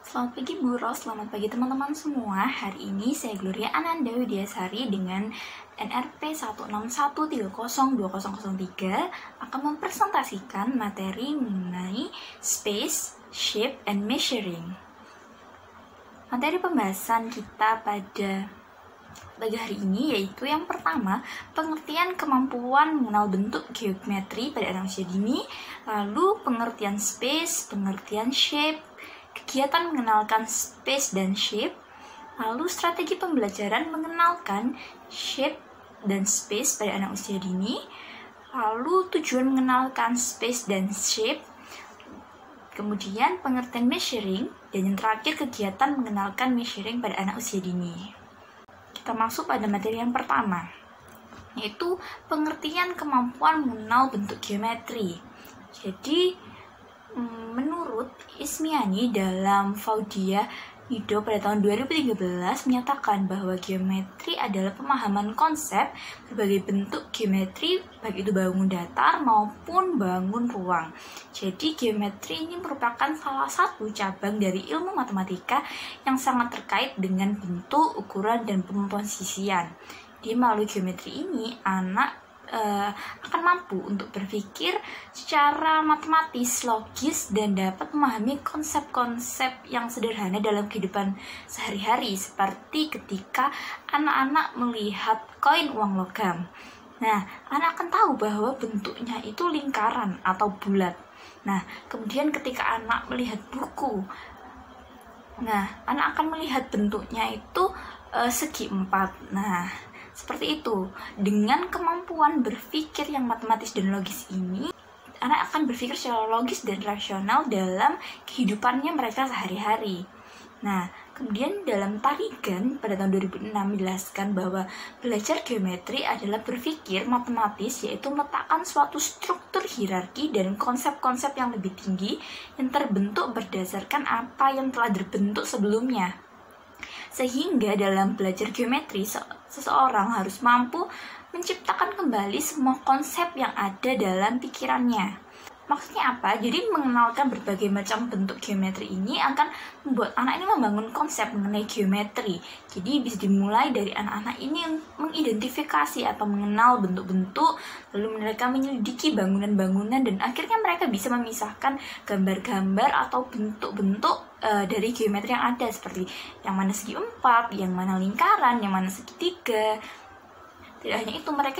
Selamat pagi Bu Ros, selamat pagi teman-teman semua. Hari ini saya Gloria Ananda Widiasari dengan NRP 16130203 akan mempresentasikan materi mengenai space, shape, and measuring. Materi pembahasan kita pada pagi hari ini yaitu yang pertama, pengertian kemampuan mengenal bentuk geometri pada anak usia dini, lalu pengertian space, pengertian shape, kegiatan mengenalkan space dan shape, lalu strategi pembelajaran mengenalkan shape dan space pada anak usia dini, lalu tujuan mengenalkan space dan shape, kemudian pengertian measuring, dan yang terakhir kegiatan mengenalkan measuring pada anak usia dini. Kita masuk pada materi yang pertama, yaitu pengertian kemampuan mengenal bentuk geometri. Jadi, menurut Ismiani dalam Faudia Nido pada tahun 2013 menyatakan bahwa geometri adalah pemahaman konsep berbagai bentuk geometri, baik itu bangun datar maupun bangun ruang. Jadi geometri ini merupakan salah satu cabang dari ilmu matematika yang sangat terkait dengan bentuk, ukuran, dan pemposisian. Di melalui geometri ini, anak akan mampu untuk berpikir secara matematis, logis, dan dapat memahami konsep-konsep yang sederhana dalam kehidupan sehari-hari, seperti ketika anak-anak melihat koin uang logam. Nah, anak akan tahu bahwa bentuknya itu lingkaran atau bulat. Nah, kemudian ketika anak melihat buku, anak akan melihat bentuknya itu segi empat. Nah, seperti itu. Dengan kemampuan berpikir yang matematis dan logis ini, anak akan berpikir secara logis dan rasional dalam kehidupannya mereka sehari-hari. Nah, kemudian dalam Tarigan pada tahun 2006 menjelaskan bahwa belajar geometri adalah berpikir matematis, yaitu meletakkan suatu struktur hierarki dan konsep-konsep yang lebih tinggi yang terbentuk berdasarkan apa yang telah terbentuk sebelumnya. Sehingga dalam belajar geometri, seseorang harus mampu menciptakan kembali semua konsep yang ada dalam pikirannya. Maksudnya apa? Jadi mengenalkan berbagai macam bentuk geometri ini akan membuat anak ini membangun konsep mengenai geometri. Jadi bisa dimulai dari anak-anak ini mengidentifikasi atau mengenal bentuk-bentuk, lalu mereka menyelidiki bangunan-bangunan, dan akhirnya mereka bisa memisahkan gambar-gambar atau bentuk-bentuk dari geometri yang ada, seperti yang mana segi empat, yang mana lingkaran, yang mana segitiga. Tidak hanya itu, anak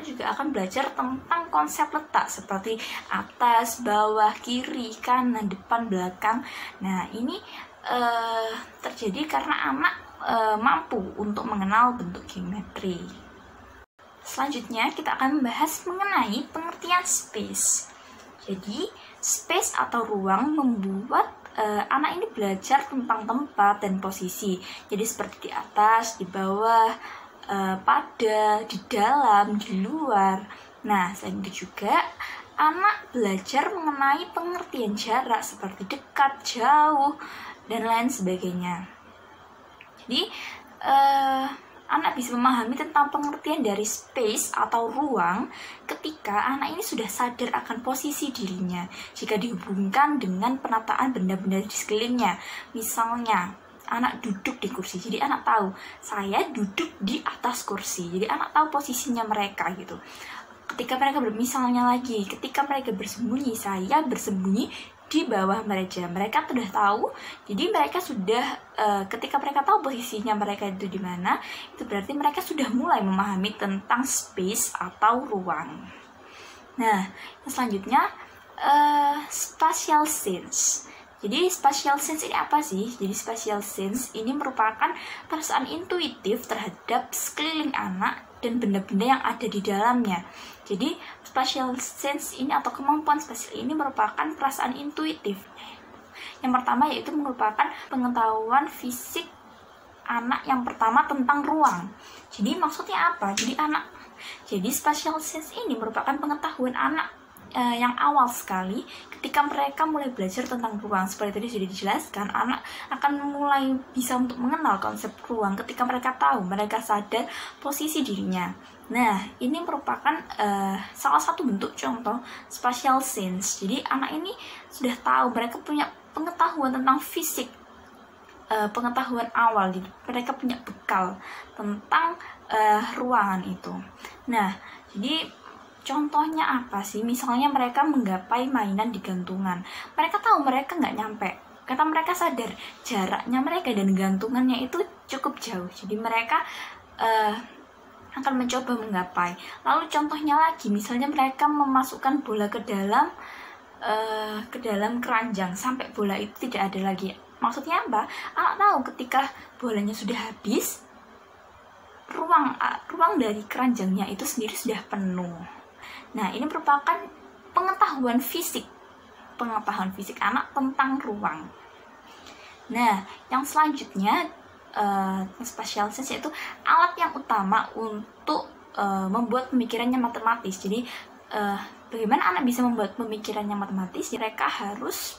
juga akan belajar tentang konsep letak seperti atas, bawah, kiri, kanan, depan, belakang. Nah, ini terjadi karena anak mampu untuk mengenal bentuk geometri. Selanjutnya, kita akan membahas mengenai pengertian space. Jadi, space atau ruang membuat anak ini belajar tentang tempat dan posisi. Jadi seperti di atas, di bawah, pada, di dalam, di luar. Nah, selain itu juga anak belajar mengenai pengertian jarak seperti dekat, jauh, dan lain sebagainya. Jadi anak bisa memahami tentang pengertian dari space atau ruang ketika anak ini sudah sadar akan posisi dirinya jika dihubungkan dengan penataan benda-benda di sekelilingnya. Misalnya, anak duduk di kursi, jadi anak tahu saya duduk di atas kursi, jadi anak tahu posisinya mereka gitu. Ketika mereka ketika mereka bersembunyi, saya bersembunyi di bawah meja. Mereka sudah tahu, jadi mereka sudah ketika mereka tahu posisinya mereka itu di mana, itu berarti mereka sudah mulai memahami tentang space atau ruang. Nah, yang selanjutnya spatial sense. Jadi spatial sense ini apa sih? Jadi spatial sense ini merupakan perasaan intuitif terhadap sekeliling anak dan benda-benda yang ada di dalamnya. Jadi spatial sense ini atau kemampuan spasial ini merupakan perasaan intuitif. Yang pertama yaitu merupakan pengetahuan fisik anak yang pertama tentang ruang. Jadi maksudnya apa? Jadi spatial sense ini merupakan pengetahuan anak yang awal sekali ketika mereka mulai belajar tentang ruang. Seperti tadi sudah dijelaskan, anak akan mulai bisa untuk mengenal konsep ruang ketika mereka tahu, mereka sadar posisi dirinya. Nah, ini merupakan salah satu bentuk contoh spatial sense. Jadi anak ini sudah tahu, mereka punya pengetahuan tentang fisik pengetahuan awal, jadi mereka punya bekal tentang ruangan itu. Nah, jadi contohnya apa sih? Misalnya mereka menggapai mainan di gantungan. Mereka tahu mereka nggak nyampe, karena mereka sadar jaraknya mereka dan gantungannya itu cukup jauh. Jadi mereka akan mencoba menggapai. Lalu contohnya lagi, misalnya mereka memasukkan bola ke dalam keranjang sampai bola itu tidak ada lagi. Maksudnya apa? Anak tahu ketika bolanya sudah habis, ruang dari keranjangnya itu sendiri sudah penuh. Nah, ini merupakan pengetahuan fisik anak tentang ruang. Nah, yang selanjutnya spatial sense yaitu alat yang utama untuk membuat pemikirannya matematis. Jadi bagaimana anak bisa membuat pemikirannya matematis? Mereka harus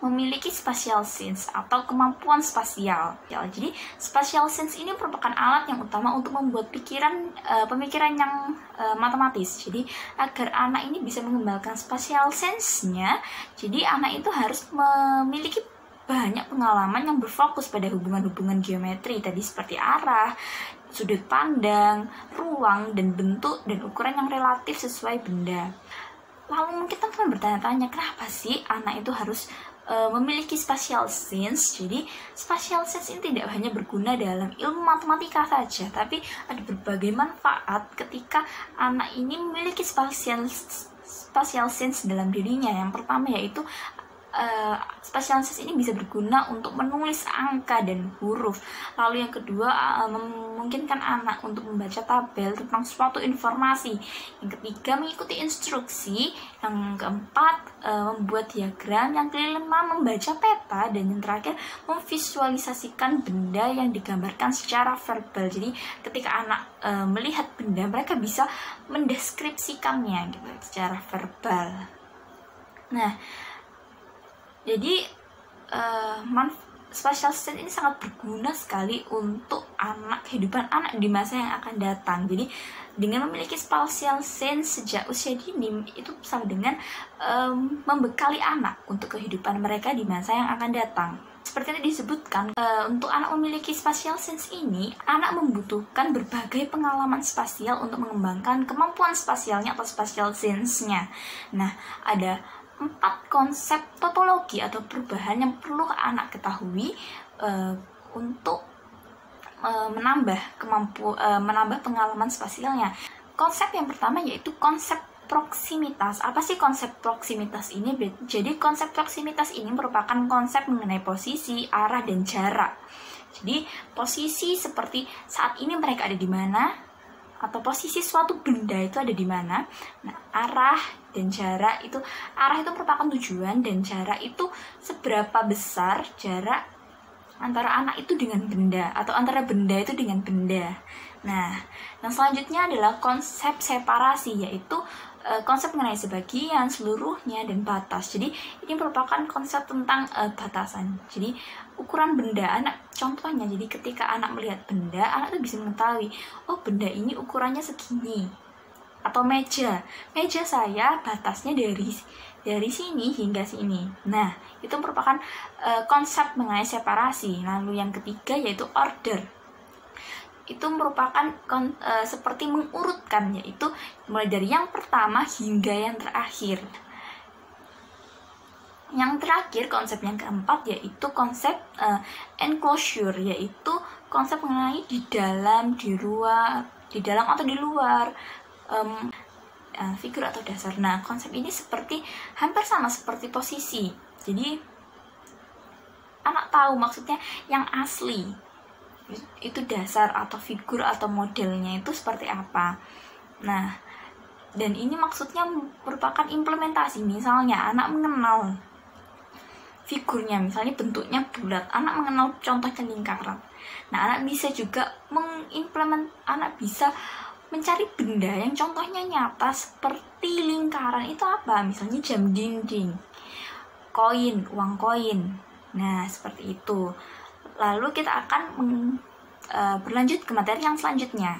memiliki spatial sense atau kemampuan spasial. Jadi spatial sense ini merupakan alat yang utama untuk membuat pemikiran yang matematis. Jadi agar anak ini bisa mengembangkan spatial sense-nya, jadi anak itu harus memiliki banyak pengalaman yang berfokus pada hubungan-hubungan geometri tadi, seperti arah, sudut pandang, ruang, dan bentuk dan ukuran yang relatif sesuai benda. Lalu mungkin teman-teman bertanya-tanya, kenapa sih anak itu harus memiliki spatial sense? Jadi spatial sense ini tidak hanya berguna dalam ilmu matematika saja, tapi ada berbagai manfaat ketika anak ini memiliki spatial sense dalam dirinya. Yang pertama yaitu spatial sense ini bisa berguna untuk menulis angka dan huruf. Lalu yang kedua, memungkinkan anak untuk membaca tabel tentang suatu informasi. Yang ketiga, mengikuti instruksi. Yang keempat, membuat diagram. Yang kelima, membaca peta. Dan yang terakhir, memvisualisasikan benda yang digambarkan secara verbal. Jadi ketika anak melihat benda, mereka bisa mendeskripsikannya gitu secara verbal. Nah, jadi spatial sense ini sangat berguna sekali untuk kehidupan anak di masa yang akan datang. Jadi dengan memiliki spatial sense sejak usia dini itu sama dengan membekali anak untuk kehidupan mereka di masa yang akan datang. Seperti yang disebutkan, untuk anak memiliki spatial sense ini, anak membutuhkan berbagai pengalaman spasial untuk mengembangkan kemampuan spasialnya atau spatial sense-nya. Nah, ada 4 konsep topologi atau perubahan yang perlu anak ketahui untuk menambah pengalaman spasialnya. Konsep yang pertama yaitu konsep proksimitas. Apa sih konsep proksimitas ini? Jadi konsep proksimitas ini merupakan konsep mengenai posisi, arah, dan jarak. Jadi posisi seperti saat ini mereka ada di mana, atau posisi suatu benda itu ada di mana. Nah, arah dan jarak itu merupakan tujuan, dan jarak itu seberapa besar jarak antara anak itu dengan benda, atau antara benda itu dengan benda. Nah, yang selanjutnya adalah konsep separasi, yaitu konsep mengenai sebagian, seluruhnya, dan batas. Jadi ini merupakan konsep tentang batasan. Jadi ukuran benda anak, contohnya, jadi ketika anak melihat benda, anak itu bisa mengetahui, oh benda ini ukurannya segini. Atau meja saya batasnya dari sini hingga sini. Nah, itu merupakan konsep mengenai separasi. Lalu yang ketiga yaitu order. Itu merupakan seperti mengurutkan, yaitu mulai dari yang pertama hingga yang terakhir. Yang terakhir, konsep yang keempat yaitu konsep enclosure, yaitu konsep mengenai di dalam atau di luar, figur atau dasar. Nah, konsep ini hampir sama seperti posisi. Jadi anak tahu maksudnya yang asli itu dasar atau figur atau modelnya itu seperti apa. Nah, dan ini maksudnya merupakan implementasi. Misalnya anak mengenal figurnya, misalnya bentuknya bulat, anak mengenal contohnya lingkaran. Nah, anak bisa juga anak bisa mencari benda yang contohnya nyata seperti lingkaran itu apa, misalnya jam dinding, koin, uang koin. Nah, seperti itu. Lalu kita akan berlanjut ke materi yang selanjutnya,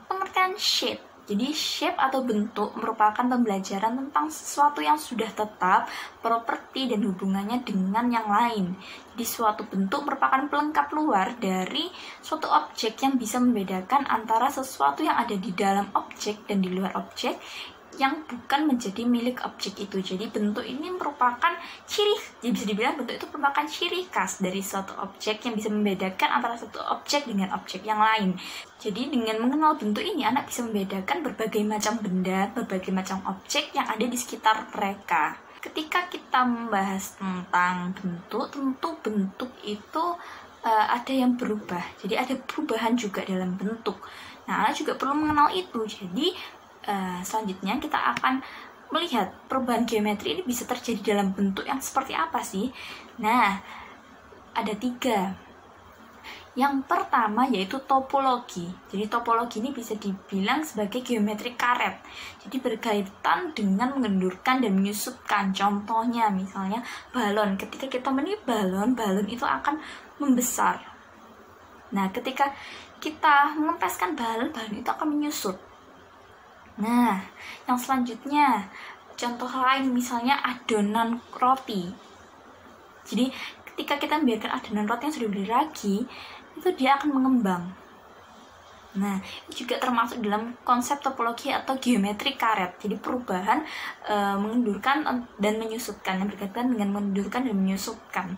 pengertian shape. Jadi shape atau bentuk merupakan pembelajaran tentang sesuatu yang sudah tetap, properti dan hubungannya dengan yang lain. Jadi suatu bentuk merupakan pelengkap luar dari suatu objek yang bisa membedakan antara sesuatu yang ada di dalam objek dan di luar objek yang bukan menjadi milik objek itu. Jadi bentuk ini merupakan jadi bisa dibilang bentuk itu merupakan ciri khas dari suatu objek yang bisa membedakan antara satu objek dengan objek yang lain. Jadi dengan mengenal bentuk ini, anak bisa membedakan berbagai macam benda, berbagai macam objek yang ada di sekitar mereka. Ketika kita membahas tentang bentuk, tentu bentuk itu ada yang berubah. Jadi ada perubahan juga dalam bentuk. Nah, anak juga perlu mengenal itu. Jadi selanjutnya kita akan melihat perubahan geometri ini bisa terjadi dalam bentuk yang seperti apa sih. Nah, ada 3. Yang pertama yaitu topologi. Jadi topologi ini bisa dibilang sebagai geometri karet. Jadi berkaitan dengan mengendurkan dan menyusupkan. Contohnya misalnya balon. Ketika kita meniup balon, balon itu akan membesar. Nah, ketika kita mengempeskan balon, balon itu akan menyusut. Nah, yang selanjutnya contoh lain misalnya adonan roti. Jadi ketika kita membiarkan adonan roti yang sudah beragi, itu dia akan mengembang. Nah, itu juga termasuk dalam konsep topologi atau geometri karet. Jadi perubahan mengendurkan dan menyusupkan, yang berkaitan dengan mengendurkan dan menyusupkan.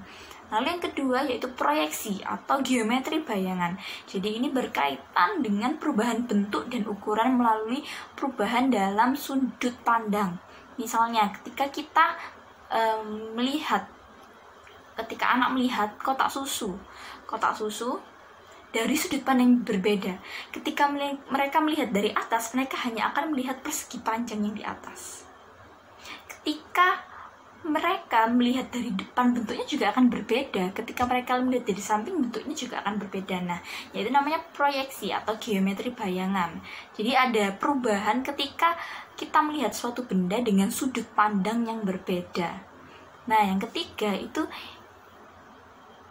Lalu yang kedua yaitu proyeksi atau geometri bayangan. Jadi ini berkaitan dengan perubahan bentuk dan ukuran melalui perubahan dalam sudut pandang. Misalnya ketika kita ketika anak melihat kotak susu dari sudut pandang yang berbeda. Ketika mereka melihat dari atas, mereka hanya akan melihat persegi panjang yang di atas. Ketika mereka melihat dari depan, bentuknya juga akan berbeda. Ketika mereka melihat dari samping, bentuknya juga akan berbeda. Nah, yaitu namanya proyeksi atau geometri bayangan. Jadi ada perubahan ketika kita melihat suatu benda dengan sudut pandang yang berbeda. Nah, yang ketiga itu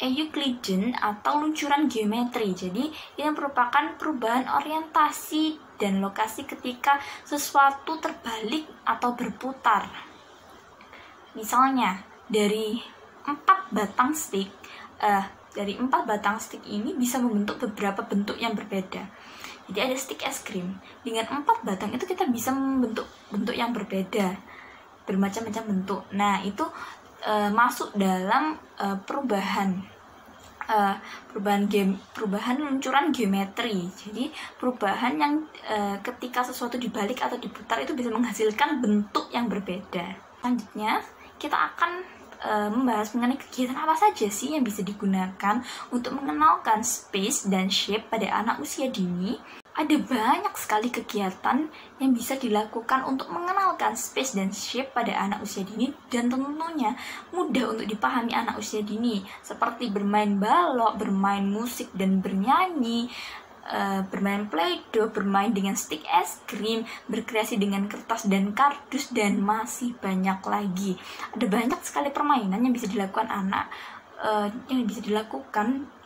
Euclidean atau luncuran geometri. Jadi ini merupakan perubahan orientasi dan lokasi ketika sesuatu terbalik atau berputar. Misalnya dari 4 batang stick ini bisa membentuk beberapa bentuk yang berbeda. Jadi ada stick es krim dengan 4 batang itu kita bisa membentuk bentuk yang berbeda, bermacam-macam bentuk. Nah, itu masuk dalam perubahan luncuran geometri. Jadi perubahan yang ketika sesuatu dibalik atau diputar itu bisa menghasilkan bentuk yang berbeda. Selanjutnya kita akan membahas mengenai kegiatan apa saja sih yang bisa digunakan untuk mengenalkan space dan shape pada anak usia dini. Ada banyak sekali kegiatan yang bisa dilakukan untuk mengenalkan space dan shape pada anak usia dini, dan tentunya mudah untuk dipahami anak usia dini, seperti bermain balok, bermain musik dan bernyanyi, bermain play-doh, bermain dengan stick es krim, berkreasi dengan kertas dan kardus, dan masih banyak lagi. Ada banyak sekali permainan yang bisa dilakukan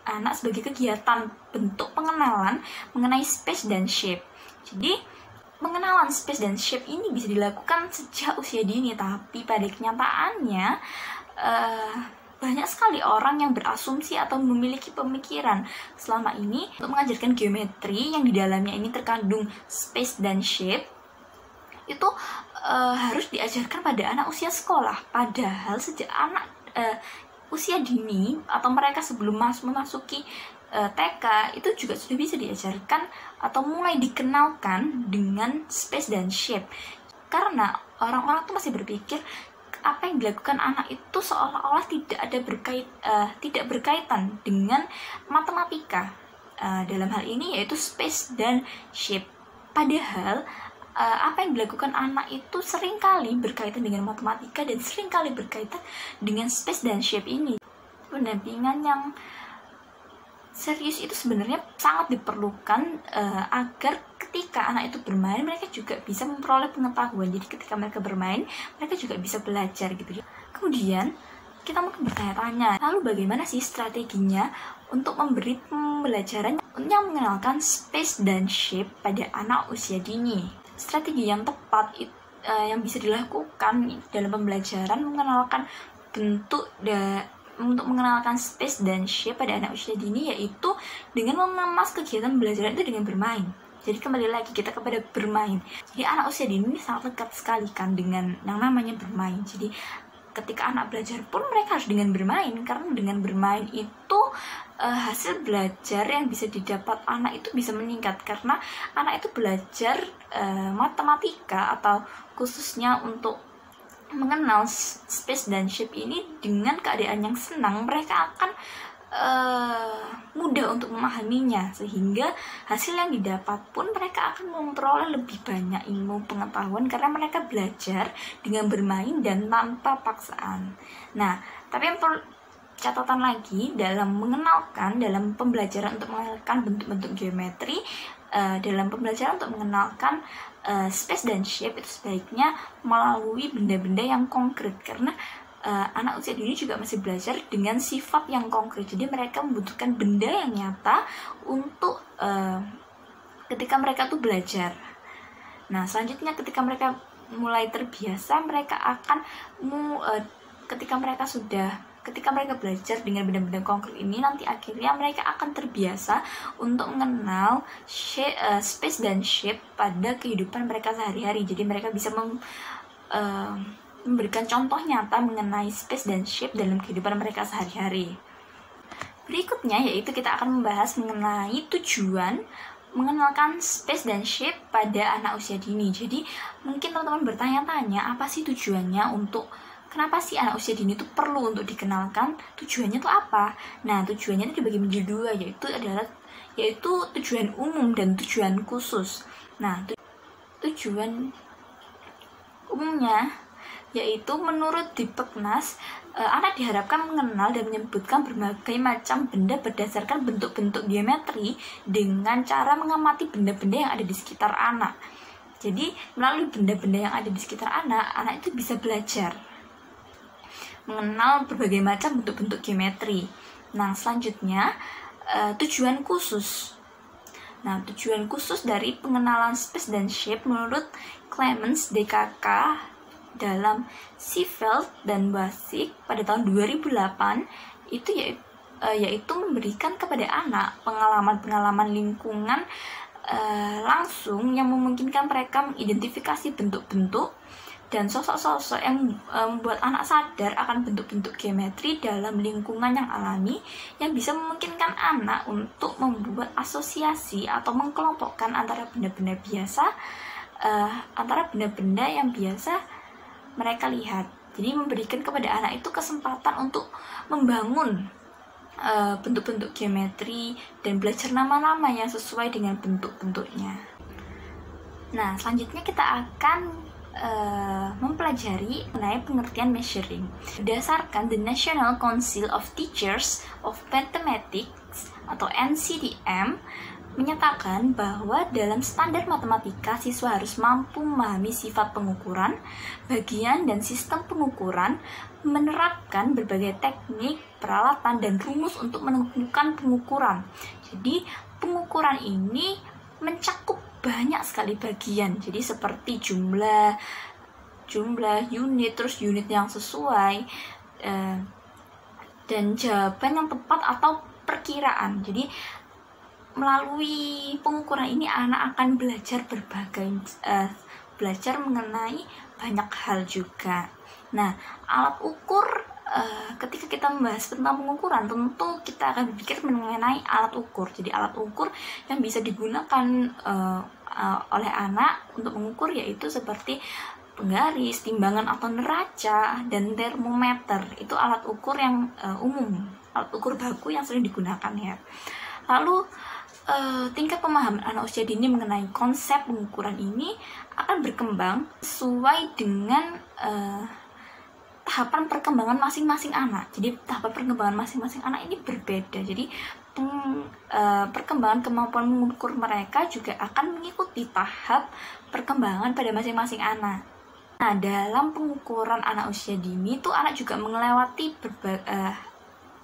anak sebagai kegiatan bentuk pengenalan mengenai space dan shape. Jadi pengenalan space dan shape ini bisa dilakukan sejak usia dini, tapi pada kenyataannya banyak sekali orang yang berasumsi atau memiliki pemikiran selama ini untuk mengajarkan geometri yang di dalamnya ini terkandung space dan shape itu harus diajarkan pada anak usia sekolah. Padahal sejak anak usia dini atau mereka sebelum memasuki TK itu juga sudah bisa diajarkan atau mulai dikenalkan dengan space dan shape. Karena orang-orang tuh masih berpikir apa yang dilakukan anak itu seolah-olah tidak berkaitan dengan matematika. Dalam hal ini yaitu space dan shape. Padahal apa yang dilakukan anak itu seringkali berkaitan dengan matematika dan seringkali berkaitan dengan space dan shape ini. Pendampingan yang serius itu sebenarnya sangat diperlukan agar ketika anak itu bermain, mereka juga bisa memperoleh pengetahuan. Jadi ketika mereka bermain, mereka juga bisa belajar gitu. Kemudian kita mungkin bertanya-tanya, lalu bagaimana sih strateginya untuk memberi pembelajaran yang mengenalkan space dan shape pada anak usia dini? strategi yang tepat yang bisa dilakukan dalam pembelajaran mengenalkan untuk mengenalkan space dan shape pada anak usia dini, yaitu dengan mengemas kegiatan pembelajaran itu dengan bermain. Jadi kembali lagi kita kepada bermain. Jadi anak usia dini ini sangat lekat sekali kan dengan yang namanya bermain. Jadi ketika anak belajar pun mereka harus dengan bermain, karena dengan bermain itu hasil belajar yang bisa didapat anak itu bisa meningkat, karena anak itu belajar matematika atau khususnya untuk mengenal space dan shape ini dengan keadaan yang senang. Mereka akan mudah untuk memahaminya, sehingga hasil yang didapat pun mereka akan memperoleh lebih banyak ilmu pengetahuan karena mereka belajar dengan bermain dan tanpa paksaan. Nah, tapi yang perlu catatan lagi dalam pembelajaran untuk mengenalkan bentuk-bentuk geometri, dalam pembelajaran untuk mengenalkan space dan shape itu sebaiknya melalui benda-benda yang konkret, karena anak usia dini juga masih belajar dengan sifat yang konkret. Jadi mereka membutuhkan benda yang nyata untuk ketika mereka tuh belajar. Nah, selanjutnya ketika mereka mulai terbiasa, mereka akan ketika mereka belajar dengan benda-benda konkret ini, nanti akhirnya mereka akan terbiasa untuk mengenal space dan shape pada kehidupan mereka sehari-hari. Jadi mereka bisa memberikan contoh nyata mengenai space dan shape dalam kehidupan mereka sehari-hari. Berikutnya yaitu kita akan membahas mengenai tujuan mengenalkan space dan shape pada anak usia dini. Jadi mungkin teman-teman bertanya-tanya, apa sih tujuannya, kenapa sih anak usia dini itu perlu untuk dikenalkan? Tujuannya itu apa? Nah, tujuannya itu dibagi menjadi dua, yaitu tujuan umum dan tujuan khusus. Nah, tujuan umumnya yaitu menurut Dipeknas, anak diharapkan mengenal dan menyebutkan berbagai macam benda berdasarkan bentuk-bentuk geometri dengan cara mengamati benda-benda yang ada di sekitar anak. Jadi melalui benda-benda yang ada di sekitar anak itu bisa belajar mengenal berbagai macam bentuk-bentuk geometri. Nah, selanjutnya tujuan khusus. Nah, tujuan khusus dari pengenalan space dan shape menurut Clemens DKK dalam Seeveld dan Basic pada tahun 2008 itu yaitu memberikan kepada anak pengalaman-pengalaman lingkungan langsung yang memungkinkan mereka mengidentifikasi bentuk-bentuk dan sosok-sosok yang membuat anak sadar akan bentuk-bentuk geometri dalam lingkungan yang alami, yang bisa memungkinkan anak untuk membuat asosiasi atau mengkelompokkan antara benda-benda yang biasa mereka lihat. Jadi memberikan kepada anak itu kesempatan untuk membangun bentuk-bentuk geometri dan belajar nama-nama yang sesuai dengan bentuk-bentuknya. Nah, selanjutnya kita akan mempelajari mengenai pengertian measuring berdasarkan The National Council of Teachers of Mathematics atau NCTM menyatakan bahwa dalam standar matematika siswa harus mampu memahami sifat pengukuran, bagian dan sistem pengukuran, menerapkan berbagai teknik, peralatan dan rumus untuk menemukan pengukuran. Jadi pengukuran ini mencakup banyak sekali bagian. Jadi seperti jumlah unit, terus unit yang sesuai, dan jawaban yang tepat atau perkiraan. Jadi melalui pengukuran ini anak akan belajar belajar mengenai banyak hal juga. Nah, alat ukur, ketika kita membahas tentang pengukuran, tentu kita akan berpikir mengenai alat ukur. Jadi alat ukur yang bisa digunakan oleh anak untuk mengukur yaitu seperti penggaris, timbangan atau neraca, dan termometer. Itu alat ukur yang umum, alat ukur baku yang sering digunakan ya. Lalu tingkat pemahaman anak usia dini mengenai konsep pengukuran ini akan berkembang sesuai dengan tahapan perkembangan masing-masing anak. Jadi tahapan perkembangan masing-masing anak ini berbeda. Jadi perkembangan kemampuan mengukur mereka juga akan mengikuti tahap perkembangan pada masing-masing anak. Nah, dalam pengukuran anak usia dini itu anak juga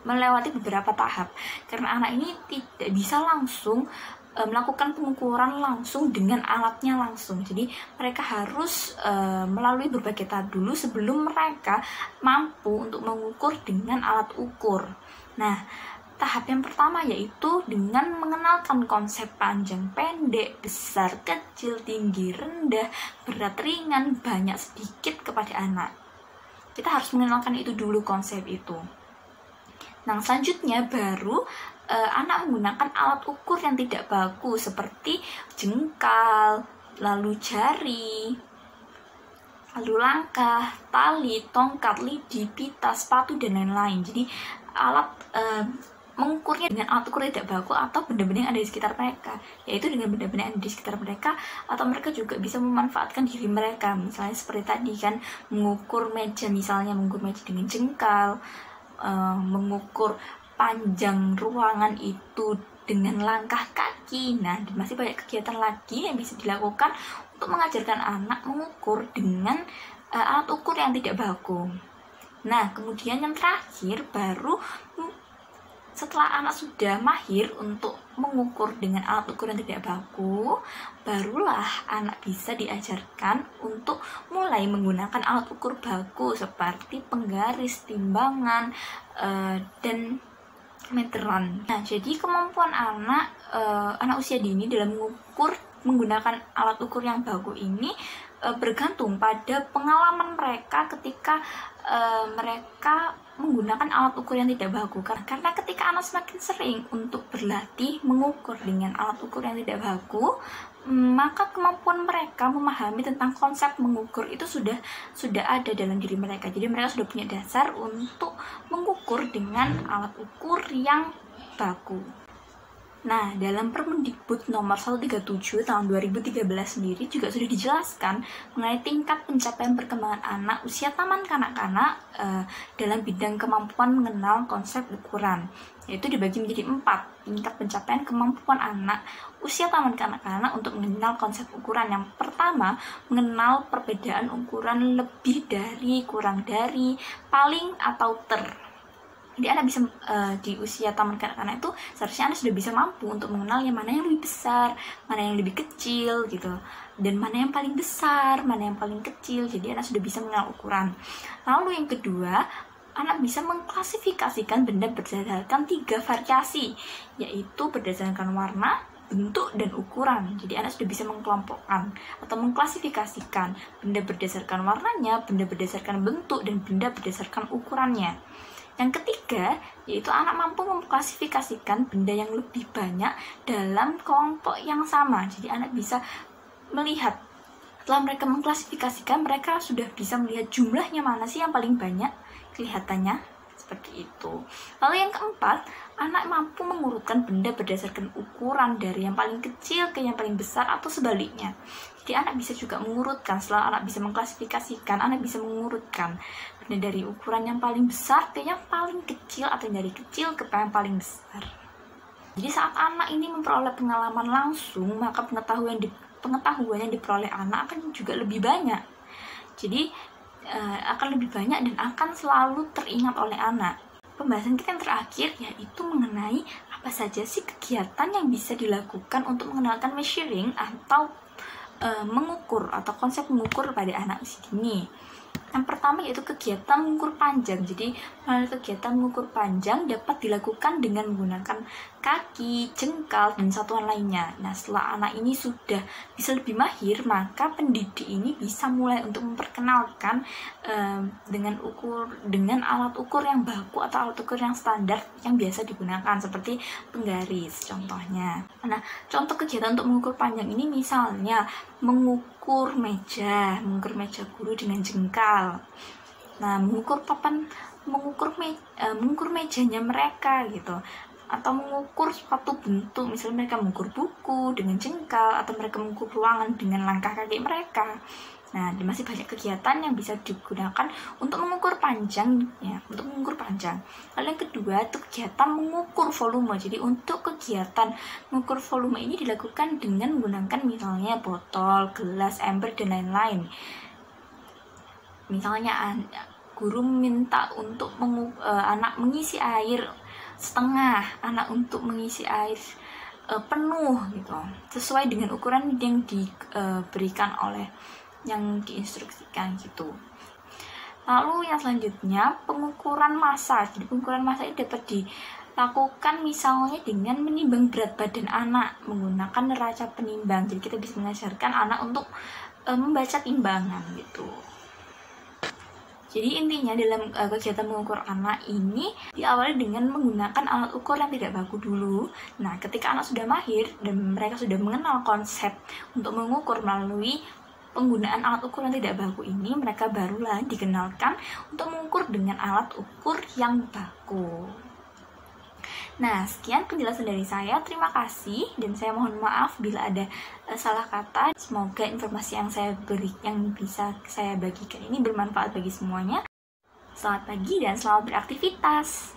melewati beberapa tahap, karena anak ini tidak bisa langsung melakukan pengukuran langsung dengan alatnya langsung. Jadi mereka harus melalui berbagai tahap dulu sebelum mereka mampu untuk mengukur dengan alat ukur. Nah, tahap yang pertama yaitu dengan mengenalkan konsep panjang pendek, besar kecil, tinggi rendah, berat ringan, banyak sedikit kepada anak. Kita harus mengenalkan itu dulu, konsep itu. Nah, selanjutnya baru anak menggunakan alat ukur yang tidak baku seperti jengkal, lalu jari, lalu langkah, tali, tongkat, lidi, pita, sepatu, dan lain-lain. Jadi alat mengukurnya dengan alat ukur tidak baku atau benda-benda yang ada di sekitar mereka, yaitu dengan benda-benda yang ada di sekitar mereka, atau mereka juga bisa memanfaatkan diri mereka. Misalnya seperti tadi kan, mengukur meja, misalnya mengukur meja dengan jengkal, mengukur panjang ruangan itu dengan langkah kaki. Nah, masih banyak kegiatan lagi yang bisa dilakukan untuk mengajarkan anak mengukur dengan alat ukur yang tidak baku. Nah, kemudian yang terakhir, baru setelah anak sudah mahir untuk mengukur dengan alat ukur yang tidak baku, barulah anak bisa diajarkan untuk mulai menggunakan alat ukur baku seperti penggaris, timbangan, dan meteran. Nah, jadi kemampuan anak usia dini dalam mengukur menggunakan alat ukur yang baku ini bergantung pada pengalaman mereka ketika mereka menggunakan alat ukur yang tidak baku. Karena ketika anak semakin sering untuk berlatih mengukur dengan alat ukur yang tidak baku, maka kemampuan mereka memahami tentang konsep mengukur itu sudah ada dalam diri mereka. Jadi mereka sudah punya dasar untuk mengukur dengan alat ukur yang baku. Nah, dalam Permendikbud nomor 137 tahun 2013 sendiri juga sudah dijelaskan mengenai tingkat pencapaian perkembangan anak usia taman kanak-kanak dalam bidang kemampuan mengenal konsep ukuran, yaitu dibagi menjadi 4 tingkat pencapaian kemampuan anak usia taman kanak-kanak untuk mengenal konsep ukuran. Yang pertama, mengenal perbedaan ukuran lebih dari, kurang dari, paling atau ter. Jadi anak bisa di usia taman kanak-kanak itu seharusnya anak sudah bisa mampu untuk mengenal yang mana yang lebih besar, mana yang lebih kecil gitu, dan mana yang paling besar, mana yang paling kecil. Jadi anak sudah bisa mengenal ukuran. Lalu yang kedua, anak bisa mengklasifikasikan benda berdasarkan 3 variasi, yaitu berdasarkan warna, bentuk, dan ukuran. Jadi anak sudah bisa mengkelompokkan atau mengklasifikasikan benda berdasarkan warnanya, benda berdasarkan bentuk, dan benda berdasarkan ukurannya. Yang ketiga, yaitu anak mampu mengklasifikasikan benda yang lebih banyak dalam kelompok yang sama. Jadi anak bisa melihat, setelah mereka mengklasifikasikan, mereka sudah bisa melihat jumlahnya mana sih yang paling banyak kelihatannya, seperti itu. Lalu yang keempat, anak mampu mengurutkan benda berdasarkan ukuran dari yang paling kecil ke yang paling besar atau sebaliknya. Jadi anak bisa juga mengurutkan, setelah anak bisa mengklasifikasikan, anak bisa mengurutkan benda dari ukuran yang paling besar ke yang paling kecil, atau dari kecil ke yang paling besar. Jadi saat anak ini memperoleh pengalaman langsung, maka pengetahuan yang diperoleh anak akan juga lebih banyak. Jadi akan lebih banyak dan akan selalu teringat oleh anak. Pembahasan kita yang terakhir yaitu mengenai apa saja sih kegiatan yang bisa dilakukan untuk mengenalkan measuring atau mengukur atau konsep mengukur pada anak usia dini. Yang pertama yaitu kegiatan mengukur panjang. Jadi melalui kegiatan mengukur panjang dapat dilakukan dengan menggunakan kaki, jengkal, dan satuan lainnya. Nah, setelah anak ini sudah bisa lebih mahir, maka pendidik ini bisa mulai untuk memperkenalkan dengan alat ukur yang baku atau alat ukur yang standar yang biasa digunakan, seperti penggaris contohnya. Nah, contoh kegiatan untuk mengukur panjang ini misalnya mengukur meja guru dengan jengkal. Nah, mengukur mejanya mereka gitu, atau mengukur suatu bentuk, misalnya mereka mengukur buku dengan jengkal, atau mereka mengukur ruangan dengan langkah kaki mereka. Nah, masih banyak kegiatan yang bisa digunakan untuk mengukur panjang ya, untuk mengukur panjang. Lalu yang kedua itu kegiatan mengukur volume. Jadi untuk kegiatan mengukur volume ini dilakukan dengan menggunakan misalnya botol, gelas, ember, dan lain-lain. Misalnya guru minta untuk anak mengisi air setengah, anak untuk mengisi air penuh gitu, sesuai dengan ukuran yang diberikan oleh yang diinstruksikan gitu. Lalu yang selanjutnya pengukuran massa. Jadi pengukuran massa ini dapat dilakukan misalnya dengan menimbang berat badan anak menggunakan neraca penimbang. Jadi kita bisa mengajarkan anak untuk membaca timbangan gitu. Jadi intinya dalam kegiatan mengukur anak ini diawali dengan menggunakan alat ukur yang tidak baku dulu. Nah, ketika anak sudah mahir dan mereka sudah mengenal konsep untuk mengukur melalui penggunaan alat ukur yang tidak baku ini, mereka barulah dikenalkan untuk mengukur dengan alat ukur yang baku. Nah, sekian penjelasan dari saya. Terima kasih dan saya mohon maaf bila ada salah kata. Semoga informasi yang bisa saya bagikan ini bermanfaat bagi semuanya. Selamat pagi dan selamat beraktivitas.